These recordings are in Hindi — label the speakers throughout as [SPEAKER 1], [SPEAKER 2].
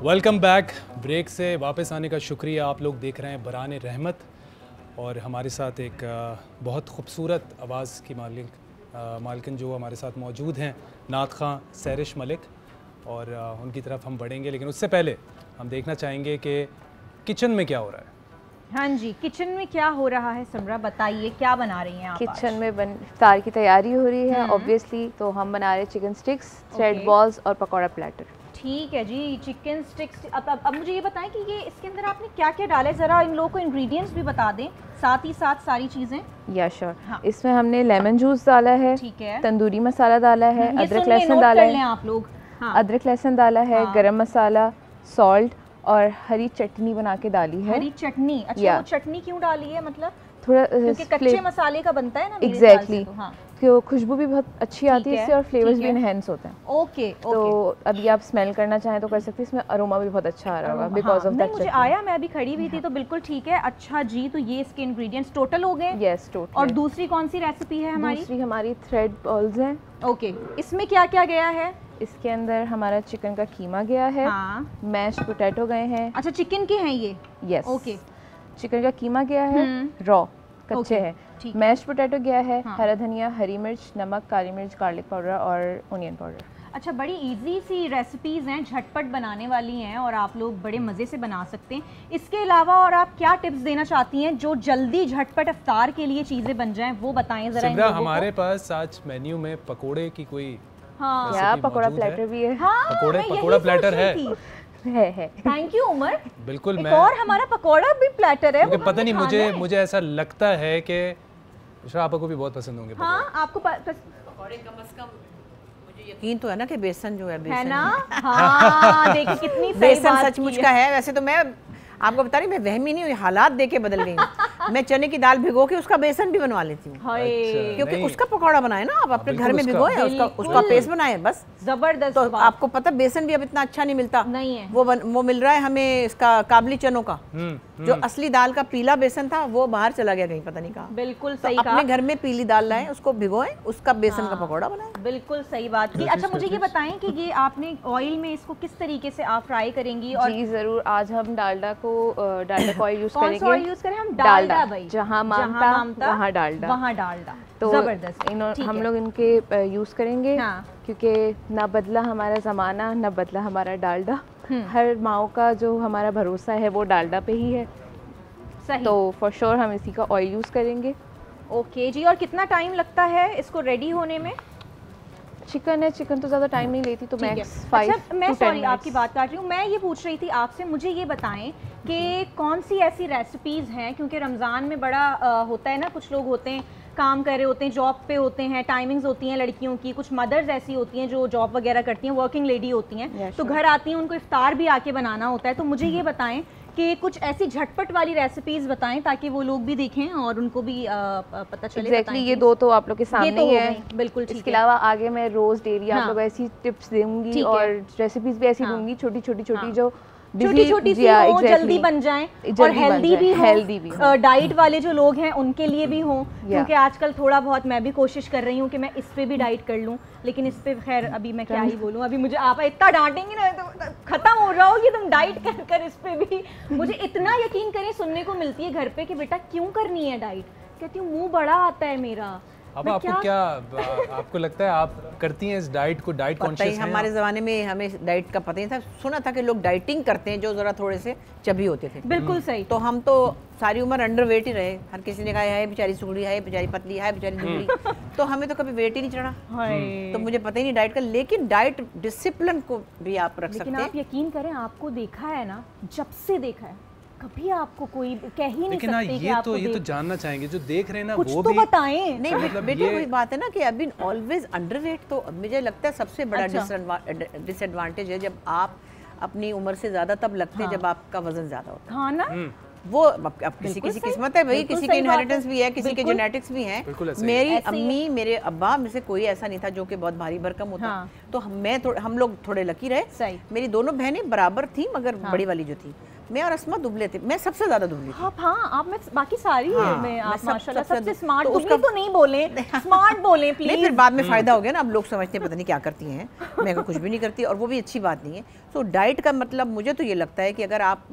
[SPEAKER 1] Welcome back. ब्रेक से वापस आने का शुक्रिया। आप लोग देख रहे हैं बरान रहमत और हमारे साथ एक बहुत खूबसूरत आवाज़ की मालकिन जो हमारे साथ मौजूद हैं, नात खां सैरिश मलिक, और उनकी तरफ हम बढ़ेंगे, लेकिन उससे पहले हम देखना चाहेंगे कि किचन में क्या हो रहा है।
[SPEAKER 2] हाँ जी, किचन में क्या हो रहा है समरा, बताइए क्या बना रही हैं आप?
[SPEAKER 3] किचन में इफ्तार की तैयारी हो रही है ऑब्वियसली, तो हम बना रहे चिकन स्टिक्स, थ्रेड बॉल्स और पकौड़ा प्लेटर।
[SPEAKER 2] ठीक है जी, चिकन स्टिक्स। अब मुझे ये बताएं कि ये इसके अंदर आपने क्या क्या डाला है, ज़रा इन लोगों को इंग्रेडिएंट्स भी बता दें, साथ ही साथ सारी चीज़ें।
[SPEAKER 3] या श्योर। हाँ। इसमें हमने लेमन जूस डाला है,
[SPEAKER 2] ठीक है,
[SPEAKER 3] तंदूरी मसाला डाला है, अदरक लहसुन डाला है
[SPEAKER 2] आप लोग। हाँ।
[SPEAKER 3] अदरक लहसुन डाला है, गरम मसाला, सॉल्ट और हरी चटनी बना के डाली है।
[SPEAKER 2] हरी चटनी? अच्छा, वो चटनी क्यों डाली है? मतलब
[SPEAKER 3] थोड़ा
[SPEAKER 2] क्योंकि कच्चे मसाले का बनता है ना।
[SPEAKER 3] एग्जैक्टली। तो खुशबू भी बहुत अच्छी आती है इससे और फ्लेवर्स भी इनहेंस होते हैं।
[SPEAKER 2] ओके।
[SPEAKER 3] तो अभी आप स्मेल करना चाहें तो कर सकते हैं, इसमें अरोमा भी बहुत अच्छा आ रहा होगा बिकॉज ऑफ दैट।
[SPEAKER 2] मुझे आया, मैं अभी खड़ी हुई थी तो बिल्कुल ठीक है। अच्छा जी, तो ये इसके इंग्रेडिएंट्स टोटल हो गए?
[SPEAKER 3] Yes, total.
[SPEAKER 2] और दूसरी कौन सी रेसिपी है हमारी?
[SPEAKER 3] दूसरी हमारी थ्रेड बॉल्स हैं।
[SPEAKER 2] ओके, इसमें क्या क्या गया है?
[SPEAKER 3] इसके अंदर हमारा चिकन का कीमा गया है, मैश पोटैटो गए हैं।
[SPEAKER 2] अच्छा, चिकन के हैं ये?
[SPEAKER 3] यस।
[SPEAKER 2] ओके,
[SPEAKER 3] चिकन का कीमा गया है, रॉ कच्चे हैं। मैश पोटैटो गया है, हरा धनिया, हरी मिर्च, नमक, काली मिर्च, गार्लिक पाउडर और ओनियन पाउडर।
[SPEAKER 2] अच्छा, बड़ी इजी सी रेसिपीज़ हैं, झटपट बनाने वाली हैं और आप लोग बड़े मज़े से बना सकते हैं। इसके अलावा और आप क्या टिप्स देना चाहती हैं जो जल्दी झटपट इफ्तार के लिए चीज़ें बन जाएं, वो बताएं ज़रा।
[SPEAKER 1] हमारे पास आज मेन्यू में पकोड़े की कोई
[SPEAKER 3] पकोड़ा प्लेटर भी है।
[SPEAKER 1] पकोड़ा प्लेटर है।
[SPEAKER 2] Thank you Umar.
[SPEAKER 1] बिल्कुल।
[SPEAKER 2] एक और हमारा पकोड़ा भी प्लेटर है।
[SPEAKER 1] पता नहीं, मुझे ऐसा लगता है कि आपको भी बहुत पसंद होंगे।
[SPEAKER 2] हाँ, आपको
[SPEAKER 4] पकोड़े कम से कम मुझे यकीन तो है ना कि बेसन जो है
[SPEAKER 2] ना। हाँ, देखिए कितनी
[SPEAKER 4] बेसन सचमुच का है। वैसे तो मैं आपको बता रही, मैं वहमी नहीं हुई, हालात देके बदल गई हूँ। मैं चने की दाल भिगो के उसका बेसन भी बनवा लेती हूँ। क्योंकि उसका पकौड़ा बनाए ना आप अपने घर में भिगोए, उसका पेस्ट बनाए, बस
[SPEAKER 2] जबरदस्त।
[SPEAKER 4] तो आपको पता बेसन भी अब इतना अच्छा नहीं मिलता
[SPEAKER 2] नहीं है।
[SPEAKER 4] वो मिल रहा है हमें इसका काबली चनों का, जो असली दाल का पीला बेसन था वो बाहर चला गया कहीं, पता नहीं कहाँ।
[SPEAKER 2] बिल्कुल सही
[SPEAKER 4] कहा। अपने घर में पीली दाल लाए, उसको भिगोए, उसका बेसन का पकौड़ा बनाए।
[SPEAKER 2] बिल्कुल सही बात की। अच्छा, मुझे ये बताएं कि ये आपने ऑयल में इसको किस तरीके से आप फ्राई करेंगी? और
[SPEAKER 3] जी जरूर, आज हम डालडा ऑयल यूज करेंगे।
[SPEAKER 2] कौन सा ऑयल यूज करें हम? डालडा भाई,
[SPEAKER 3] जहाँ मामता वहाँ डालडा।
[SPEAKER 2] वहाँ डालडा।
[SPEAKER 3] तो
[SPEAKER 2] जबरदस्त।
[SPEAKER 3] हम लोग इनके यूज करेंगे क्योंकि ना बदला हमारा ज़माना, ना बदला हमारा डालडा। हर माओ का जो हमारा भरोसा है वो डालडा पे ही है।
[SPEAKER 2] सही।
[SPEAKER 3] तो फॉर श्योर हम इसी का ऑयल यूज़ करेंगे।
[SPEAKER 2] ओके जी। और कितना टाइम लगता है इसको रेडी होने में?
[SPEAKER 3] चिकन है, चिकन तो ज़्यादा टाइम नहीं लेती, तो मैक्स 5
[SPEAKER 2] अच्छा, मैं सॉरी आपकी बात काट रही हूँ। मैं ये पूछ रही थी आपसे, मुझे ये बताएं कि कौन सी ऐसी रेसिपीज़ हैं, क्योंकि रमज़ान में बड़ा होता है ना, कुछ लोग होते हैं काम कर रहे होते हैं, जॉब पे होते हैं, टाइमिंग्स होती हैं लड़कियों की, कुछ मदर्स ऐसी होती हैं जो जॉब वगैरह करती हैं, वर्किंग लेडी होती हैं, तो घर आती हैं, उनको इफ्तार भी आके बनाना होता है। तो मुझे ये बताएं कि कुछ ऐसी झटपट वाली रेसिपीज बताएं ताकि वो लोग भी देखें और उनको भी पता चले।
[SPEAKER 3] एग्जैक्टली, ये दो तो आप लोग के सामने ही है।
[SPEAKER 2] बिल्कुल ठीक है।
[SPEAKER 3] इसके अलावा आगे मैं रोज डेली आप लोग ऐसी टिप्स दूंगी और रेसिपीज भी ऐसी दूंगी, छोटी छोटी जो
[SPEAKER 2] छोटी छोटी सी हो, जल्दी बन जाएं और हेल्दी भी हो। डाइट वाले जो लोग हैं उनके लिए भी हो, क्योंकि आजकल थोड़ा बहुत मैं भी कोशिश कर रही हूँ कि मैं इस पे भी डाइट कर लूँ, लेकिन इस पे खैर अभी मैं क्या ही बोलूँ। अभी मुझे आप इतना डांटेंगी ना तो खत्म हो रहा हो कि तुम डाइट कर इस पे भी। मुझे इतना यकीन करें सुनने को मिलती है घर पे कि बेटा क्यों करनी है डाइट, कहती हूँ मुँह बड़ा आता है मेरा।
[SPEAKER 1] अब आपको लगता है आप करती हैं इस डाइट को? डाइट कॉन्शियस हैं?
[SPEAKER 4] हमारे ज़माने में हमें डाइट का पता नहीं था। सुना था कि लोग डाइटिंग करते हैं जो ज़रा थोड़े से चबी होते थे।
[SPEAKER 2] बिल्कुल सही।
[SPEAKER 4] तो हम तो सारी उम्र अंडर वेट ही रहे। हर किसी ने कहा है बेचारी सुगड़ी है, बेचारी पतली है, बेचारी दुबली। तो हमें तो कभी वेट ही नहीं चढ़ा, तो मुझे पता ही नहीं डाइट का। लेकिन डाइट डिसिप्लिन को भी आप रख सकते हैं।
[SPEAKER 2] लेकिन आप यकीन करें, आपको देखा है ना, जब से देखा है कभी आपको कोई कह ही नहीं सकते कि आपको
[SPEAKER 1] ये तो जानना चाहेंगे जो देख रहे हैं ना,
[SPEAKER 2] कुछ
[SPEAKER 1] वो
[SPEAKER 2] तो
[SPEAKER 1] भी
[SPEAKER 2] बताएं।
[SPEAKER 4] नहीं मतलब बेटे वही बात है ना कि अभी ऑलवेज अंडरवेट तो मुझे लगता है सबसे बड़ा डिसएडवांटेज है। जब आप अपनी उम्र से ज्यादा तब लगते हैं जब आपका वजन ज्यादा होता है।
[SPEAKER 2] हाँ ना,
[SPEAKER 4] वो अब किसी किसी किस्मत है भाई, किसी की इनहेरिटेंस भी है, किसी के जेनेटिक्स भी हैं। मेरी अम्मी मेरे अब्बा में से कोई ऐसा नहीं था जो कि बहुत भारी भरकम होता। तो हम लोग थोड़े लकी रहे। मेरी दोनों बहनें बराबर थी, मगर बड़ी वाली जो थी मैं और अस्मा दुबले थे, मैं सबसे ज्यादा दुबली थी।
[SPEAKER 2] हाँ आप में बाकी सारी में आप माशाल्लाह सबसे स्मार्ट,
[SPEAKER 4] तो
[SPEAKER 2] दुबली तो नहीं बोले, स्मार्ट बोले प्लीज।
[SPEAKER 4] नहीं, फिर बाद में फायदा हो गया ना, अब लोग समझते हैं पता नहीं क्या करती हैं, मैं कुछ भी नहीं करती, और वो भी अच्छी बात नहीं है। तो डाइट का मतलब मुझे तो ये लगता है कि अगर आप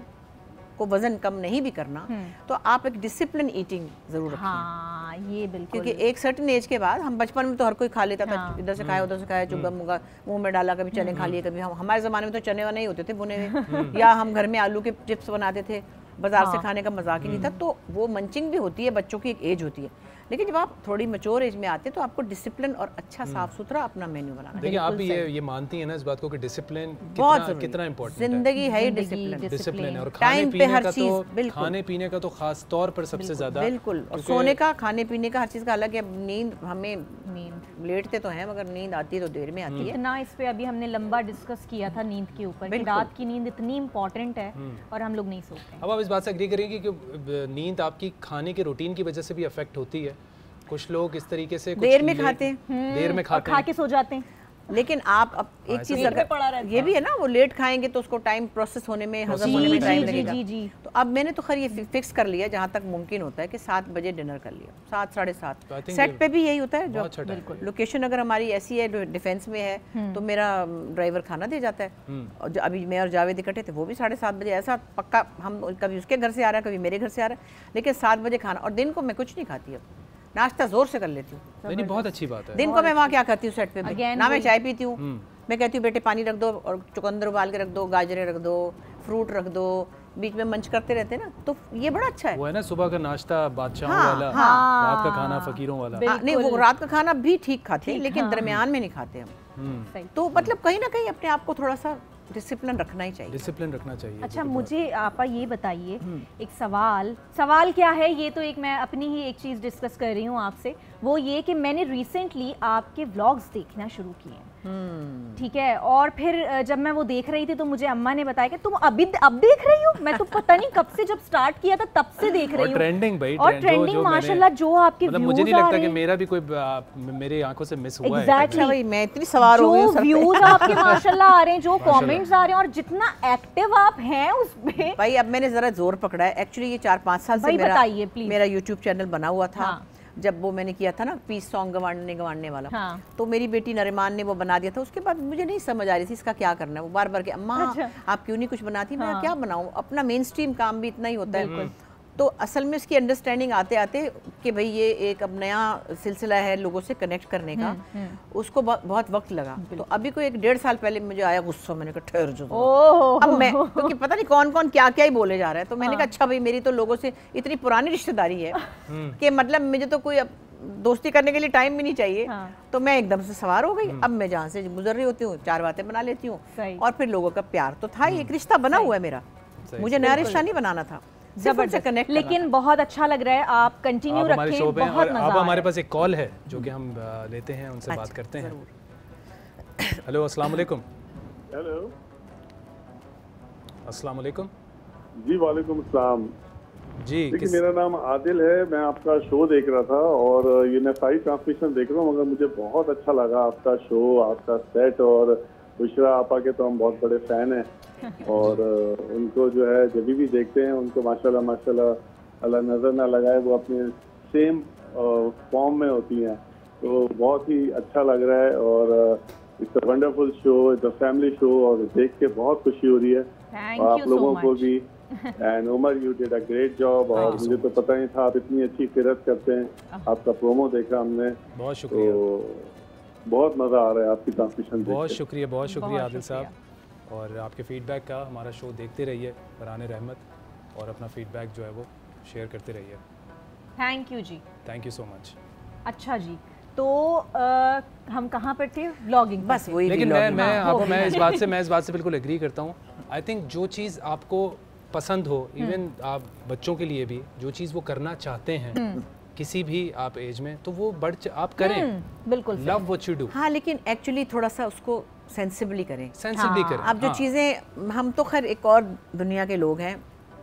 [SPEAKER 4] को वजन कम नहीं भी करना तो आप एक डिसिप्लिन ईटिंग जरूर रखें।
[SPEAKER 2] हाँ, ये बिल्कुल,
[SPEAKER 4] क्योंकि एक सर्टेन एज के बाद, हम बचपन में तो हर कोई खा लेता था, इधर से खाया उधर से खाया, चुग्गा मुग्गा मुंह में डाला, कभी चने खा लिए, कभी हमारे ज़माने में तो चने वने ही होते थे बुने हुए, या हम घर में आलू के चिप्स बनाते थे, बाजार से खाने का मजाक ही नहीं था। तो वो मंचिंग भी होती है, बच्चों की एक एज होती है, लेकिन जब आप थोड़ी मैच्योर एज में आते हैं तो आपको डिसिप्लिन और अच्छा साफ सुथरा अपना मेन्यू बनाना है।
[SPEAKER 1] देखिए आप भी ये मानती हैं ना इस बात को कि डिसिप्लिन कितना इम्पोर्टेंट है।
[SPEAKER 4] जिंदगी है ही
[SPEAKER 1] डिसिप्लिन है, और
[SPEAKER 4] खाने
[SPEAKER 1] पीने का तो खास तौर पर सबसे ज्यादा,
[SPEAKER 4] बिल्कुल, और सोने का, खाने पीने का हर चीज का अलग है। नींद, हमें लेटते तो हैं मगर नींद आती है तो देर में आती है
[SPEAKER 2] ना। इस पे अभी हमने लंबा डिस्कस किया था नींद के ऊपर, कि रात की नींद इतनी इम्पोर्टेंट है और हम लोग नहीं सोते।
[SPEAKER 1] अब आप इस बात से एग्री करेंगे कि नींद आपकी खाने के रूटीन की वजह से भी अफेक्ट होती है? कुछ लोग इस तरीके से
[SPEAKER 4] देर में खाते हैं,
[SPEAKER 1] देर में खाते हैं,
[SPEAKER 2] खा के सो जाते हैं।
[SPEAKER 4] लेकिन आप अब एक चीज अगर ये भी है ना, वो लेट खाएंगे तो उसको टाइम प्रोसेस होने में, हजम होने में टाइम लगेगा। तो अब मैंने तो खैर ये फिक्स कर लिया जहाँ तक मुमकिन होता है कि 7 बजे डिनर कर लिया, 7 साढ़े 7। सेट पे भी यही होता है, जो बिल्कुल लोकेशन अगर हमारी ऐसी है, डिफेंस में है, तो मेरा ड्राइवर खाना दे जाता है। और अभी मैं और जावेद इकट्ठे थे, वो भी 7:30 बजे, ऐसा पक्का हम कभी उसके घर से आ रहा है, कभी मेरे घर से आ रहा है, लेकिन 7 बजे खाना। और दिन को मैं कुछ नहीं खाती, अब नाश्ता जोर से कर लेती हूँ।
[SPEAKER 1] नहीं, बहुत अच्छी बात है।
[SPEAKER 4] दिन को मैं वहाँ क्या करती हूँ सेट पे भी, ना मैं चाय पीती हूँ, मैं कहती हूँ बेटे पानी रख दो और चुकंदर उबाल के रख दो, गाजरें रख दो, फ्रूट रख दो, बीच में मंच करते रहते हैं ना, तो ये बड़ा अच्छा है।
[SPEAKER 1] वो है ना सुबह का नाश्ता बादशाहों वाला, रात का खाना फकीरों वाला।
[SPEAKER 4] नहीं, वो रात का खाना भी ठीक खाते हैं, लेकिन दरमियान में नहीं खाते हम। तो मतलब कहीं ना कहीं अपने आप को थोड़ा सा डिसिप्लिन रखना ही चाहिए,
[SPEAKER 1] डिसिप्लिन रखना चाहिए।
[SPEAKER 2] अच्छा, मुझे आपा ये बताइए, एक सवाल क्या है, ये तो एक मैं अपनी ही एक चीज़ डिस्कस कर रही हूँ आपसे, वो ये कि मैंने रिसेंटली आपके व्लॉग्स देखना शुरू किए हैं, ठीक है, और फिर जब मैं वो देख रही थी तो मुझे अम्मा ने बताया कि तुम अब देख रही हो। मैं तो पता नहीं कब से, जब स्टार्ट किया था तब से देख रही हूँ।
[SPEAKER 1] ट्रेंडिंग भाई,
[SPEAKER 2] और ट्रेंडिंग माशाल्लाह जो आपके व्यूज,
[SPEAKER 1] मुझे नहीं लगता कि मेरा भी कोई मेरी आंखों से मिस हुआ है।
[SPEAKER 4] एग्जैक्टली, मैं इतनी सवार हो गई हूं,
[SPEAKER 2] जो व्यूज आपके माशाल्लाह आ रहे हैं, जो कमेंट्स आ रहे हैं, और जितना एक्टिव आप हैं उसमें।
[SPEAKER 4] भाई अब मैंने जरा जोर पकड़ा है, एक्चुअली ये 4-5 साल से मेरा यूट्यूब चैनल बना हुआ था। जब वो मैंने किया था ना पीस सॉन्ग गवाने वाला, तो मेरी बेटी नरिमान ने वो बना दिया था। उसके बाद मुझे नहीं समझ आ रही थी इसका क्या करना है। वो बार बार के अम्मा आप क्यों नहीं कुछ बनाती, मैं क्या बनाऊं, अपना मेन स्ट्रीम काम भी इतना ही होता है। तो असल में उसकी अंडरस्टैंडिंग आते आते कि भाई ये एक अब नया सिलसिला है लोगों से कनेक्ट करने का, उसको बहुत वक्त लगा। तो अभी कोई 1.5 साल पहले मुझे आया गुस्सा, मैंने कहा ठहर जो, अब मैं क्योंकि पता नहीं कौन कौन क्या क्या ही बोले जा रहा है, तो मैंने कहा अच्छा भाई मेरी तो लोगों से इतनी पुरानी रिश्तेदारी है कि मतलब मुझे तो कोई दोस्ती करने के लिए टाइम भी नहीं चाहिए। तो मैं एकदम से सवार हो गई। अब मैं जहाँ से गुजर रही होती हूँ 4 बातें बना लेती हूँ, और फिर लोगों का प्यार तो था ही, एक रिश्ता बना हुआ है मेरा, मुझे नया रिश्ता नहीं बनाना था,
[SPEAKER 2] जबरदस्त। लेकिन बहुत अच्छा लग रहा है, आप कंटिन्यू रखें, बहुत मजा।
[SPEAKER 1] अब हमारे पास एक कॉल है जो कि हम लेते हैं, उनसे बात करते हैं। हेलो, अस्सलाम वालेकुम।
[SPEAKER 5] हेलो,
[SPEAKER 1] अस्सलाम वालेकुम।
[SPEAKER 5] जी वालेकुम अस्सलाम
[SPEAKER 1] जी।
[SPEAKER 5] देखिए मेरा नाम आदिल है, मैं आपका शो देख रहा था और ये मैं सारी ट्रांसमिशन देख रहा हूँ, मगर मुझे बहुत अच्छा लगा आपका शो, आपका सेट, और बुशरा आपा के तो हम बहुत बड़े फैन हैं। और उनको जो है जब भी देखते हैं उनको माशाल्लाह माशाल्लाह अल्लाह नज़र ना लगाए, वो अपने सेम फॉर्म में होती हैं, तो बहुत ही अच्छा लग रहा है। और it's a wonderful show, it's a family show, और देख के बहुत खुशी हो रही है आप लोगों को भी। And Umar you did a great job, और मुझे तो पता नहीं था आप इतनी अच्छी फिरत करते हैं। आपका प्रोमो देखा हमने,
[SPEAKER 1] बहुत शुक्रिया,
[SPEAKER 5] तो बहुत मज़ा आ रहा है आपकी ट्रांसमिशन।
[SPEAKER 1] बहुत शुक्रिया आदिल साहब, और आपके फीडबैक का, हमारा शो देखते रहिए बराने रहमत, और अपना फीडबैक जो है वो शेयर करते रहिए।
[SPEAKER 2] Thank you ji,
[SPEAKER 1] thank you so much.
[SPEAKER 2] अच्छा जी, तो हम कहाँ पर थे? व्लॉगिंग,
[SPEAKER 4] बस वही।
[SPEAKER 1] लेकिन मैं इस बात से बिल्कुल एग्री करता हूँ। आई थिंक जो चीज़ आपको पसंद हो, इवन आप बच्चों के लिए भी जो चीज़ वो करना चाहते हैं किसी भी आप एज में, तो वो आप करें,
[SPEAKER 2] बिल्कुल
[SPEAKER 1] लव व्हाट यू डू।
[SPEAKER 4] हाँ, लेकिन एक्चुअली थोड़ा सा उसको सेंसिबली करें।
[SPEAKER 1] करें।
[SPEAKER 4] अब जो चीज़ें, हम तो खैर एक और दुनिया के लोग हैं,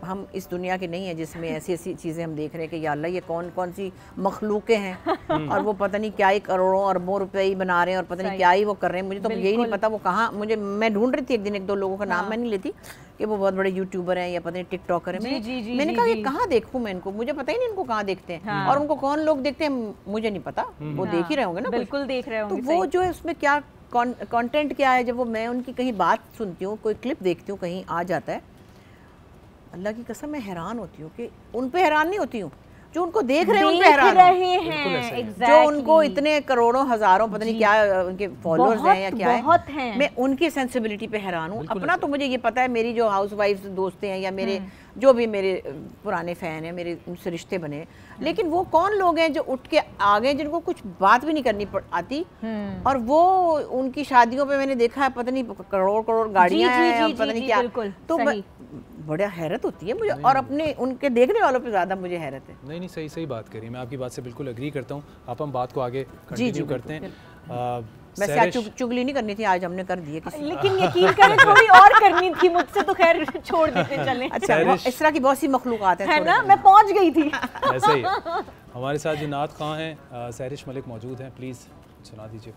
[SPEAKER 4] हम इस दुनिया के नहीं है जिसमें ऐसी ऐसी चीज़ें हम देख रहे हैं कि या अल्लाह ये कौन कौन सी मखलूकें हैं और वो पता नहीं क्या ही करोड़ों अरबों रुपए ही बना रहे हैं और पता नहीं क्या ही वो कर रहे हैं। मुझे तो यही नहीं पता वो कहाँ, मैं ढूंढ रही थी एक दिन 1-2 लोगों का नाम मैं नहीं लेती कि वो बहुत बड़े यूट्यूबर हैं या पता नहीं टिकटॉकर हैं। मैंने कहा ये कहाँ देखूँ मैं इनको, मुझे पता ही नहीं इनको कहाँ देखते हैं और उनको कौन लोग देखते हैं मुझे नहीं पता, वो देख ही रहे होंगे ना,
[SPEAKER 2] बिल्कुल देख रहे होंगे।
[SPEAKER 4] तो वो जो है उसमें क्या कंटेंट क्या है, जब वो मैं उनकी कहीं बात सुनती हूँ, कोई क्लिप देखती हूँ कहीं आ जाता है, अल्लाह की कसम मैं हैरान होती हूँ कि उन पे हैरान नहीं होती हूँ जो उनको देख रहे हैं, उन पे हैरान
[SPEAKER 2] हैं
[SPEAKER 4] जो उनको इतने करोड़ों हजारों पता नहीं क्या उनके फॉलोअर्स हैं या क्या है, मैं उनकी सेंसिबिलिटी पे हैरान हूँ। अपना तो मुझे ये पता है, मेरी जो हाउसवाइफ दोस्तें हैं या मेरे जो भी मेरे पुराने फैन हैं, मेरे उनसे रिश्ते बने, लेकिन वो कौन लोग हैं जो उठ के आ गए जिनको कुछ बात भी नहीं करनी आती और वो उनकी शादियों पे मैंने देखा है पता नहीं करोड़ गाड़ियां हैं पता नहीं क्या, तो बड़ा हैरत होती है मुझे और अपने उनके देखने वालों पे ज़्यादा मुझे हैरत है।
[SPEAKER 1] नहीं सही बात करी, मैं आपकी बात से बिल्कुल एग्री करता हूँ। आप हम बात को आगे कंटिन्यू करते हैं।
[SPEAKER 4] वैसे आज चुगली नहीं करनी थी, आज हमने कर दी है
[SPEAKER 2] लेकिन यकीन करें थोड़ी और करनी थी मुझसे, तो खैर छोड़ देते चले।
[SPEAKER 4] अच्छा इस तरह की बहुत सी मखलूक़ात हैं
[SPEAKER 2] ना, मैं पहुंच गई थी।
[SPEAKER 1] ऐसे ही हमारे साथ जो नात ख़्वां हैं सहरिश मलिक मौजूद हैं, प्लीज़ सुना दीजिए।